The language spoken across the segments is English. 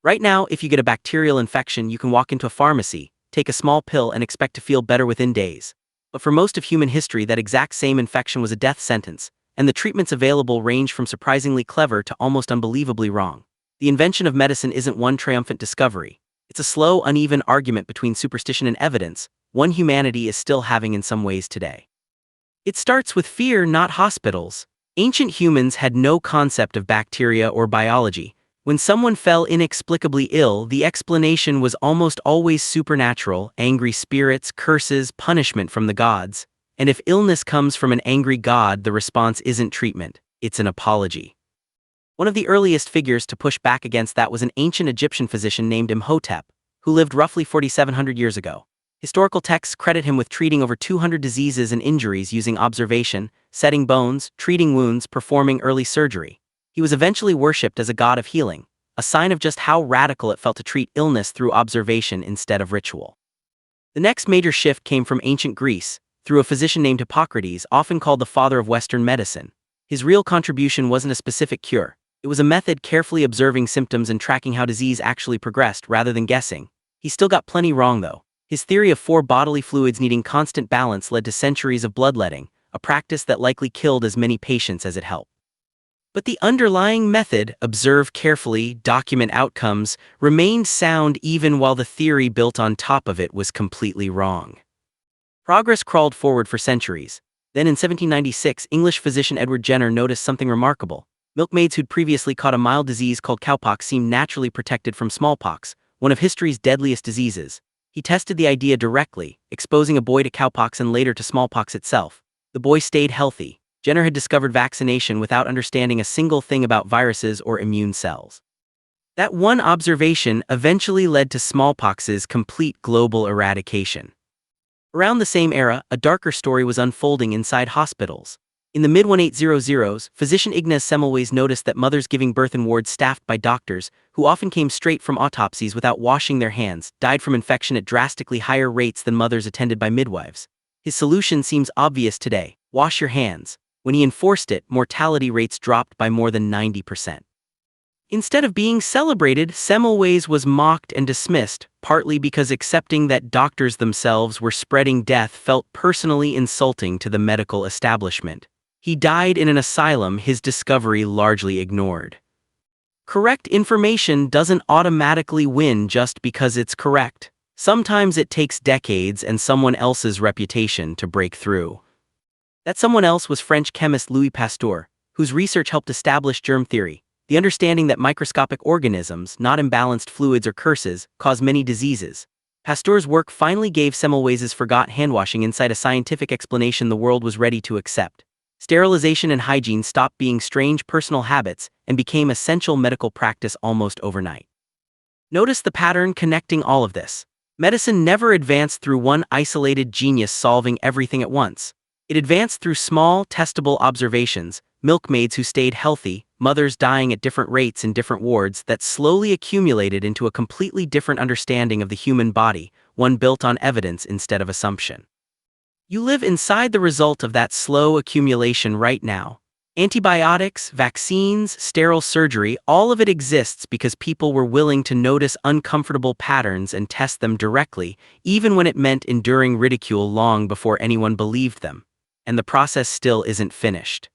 Right now, if you get a bacterial infection, you can walk into a pharmacy, take a small pill, and expect to feel better within days. But for most of human history, that exact same infection was a death sentence, and the treatments available range from surprisingly clever to almost unbelievably wrong. The invention of medicine isn't one triumphant discovery. It's a slow, uneven argument between superstition and evidence, one humanity is still having in some ways today. It starts with fear, not hospitals. Ancient humans had no concept of bacteria or biology. When someone fell inexplicably ill, the explanation was almost always supernatural: angry spirits, curses, punishment from the gods. And if illness comes from an angry god, the response isn't treatment, it's an apology. One of the earliest figures to push back against that was an ancient Egyptian physician named Imhotep, who lived roughly 4,700 years ago. Historical texts credit him with treating over 200 diseases and injuries using observation, setting bones, treating wounds, performing early surgery. He was eventually worshipped as a god of healing, a sign of just how radical it felt to treat illness through observation instead of ritual. The next major shift came from ancient Greece, through a physician named Hippocrates, often called the father of Western medicine. His real contribution wasn't a specific cure. It was a method carefully observing symptoms and tracking how disease actually progressed rather than guessing. He still got plenty wrong though. His theory of 4 bodily fluids needing constant balance led to centuries of bloodletting, a practice that likely killed as many patients as it helped. But the underlying method, observe carefully, document outcomes, remained sound even while the theory built on top of it was completely wrong. Progress crawled forward for centuries. Then in 1796, English physician Edward Jenner noticed something remarkable. Milkmaids who'd previously caught a mild disease called cowpox seemed naturally protected from smallpox, one of history's deadliest diseases. He tested the idea directly, exposing a boy to cowpox and later to smallpox itself. The boy stayed healthy. Jenner had discovered vaccination without understanding a single thing about viruses or immune cells. That one observation eventually led to smallpox's complete global eradication. Around the same era, a darker story was unfolding inside hospitals. In the mid-1800s, physician Ignaz Semmelweis noticed that mothers giving birth in wards staffed by doctors, who often came straight from autopsies without washing their hands, died from infection at drastically higher rates than mothers attended by midwives. His solution seems obvious today: wash your hands. When he enforced it, mortality rates dropped by more than 90%. Instead of being celebrated, Semmelweis was mocked and dismissed, partly because accepting that doctors themselves were spreading death felt personally insulting to the medical establishment. He died in an asylum, his discovery largely ignored. Correct information doesn't automatically win just because it's correct. Sometimes it takes decades and someone else's reputation to break through. That someone else was French chemist Louis Pasteur, whose research helped establish germ theory, the understanding that microscopic organisms, not imbalanced fluids or curses, cause many diseases. Pasteur's work finally gave Semmelweis's forgotten handwashing insight a scientific explanation the world was ready to accept. Sterilization and hygiene stopped being strange personal habits and became essential medical practice almost overnight. Notice the pattern connecting all of this. Medicine never advanced through one isolated genius solving everything at once. It advanced through small, testable observations, milkmaids who stayed healthy, mothers dying at different rates in different wards, that slowly accumulated into a completely different understanding of the human body, one built on evidence instead of assumption. You live inside the result of that slow accumulation right now. Antibiotics, vaccines, sterile surgery, all of it exists because people were willing to notice uncomfortable patterns and test them directly, even when it meant enduring ridicule long before anyone believed them. And the process still isn't finished.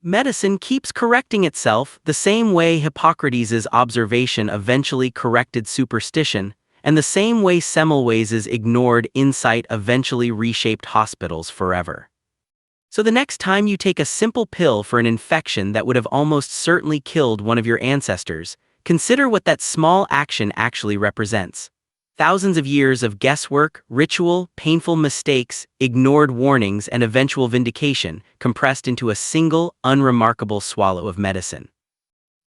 Medicine keeps correcting itself the same way Hippocrates' observation eventually corrected superstition, and the same way Semmelweis's ignored insight eventually reshaped hospitals forever. So the next time you take a simple pill for an infection that would have almost certainly killed one of your ancestors, consider what that small action actually represents. Thousands of years of guesswork, ritual, painful mistakes, ignored warnings, and eventual vindication compressed into a single, unremarkable swallow of medicine.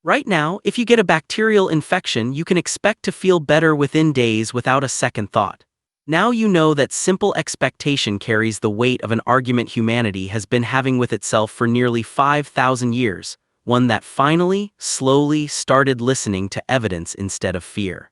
Right now, if you get a bacterial infection, you can expect to feel better within days without a second thought. Now you know that simple expectation carries the weight of an argument humanity has been having with itself for nearly 5,000 years, one that finally, slowly started listening to evidence instead of fear.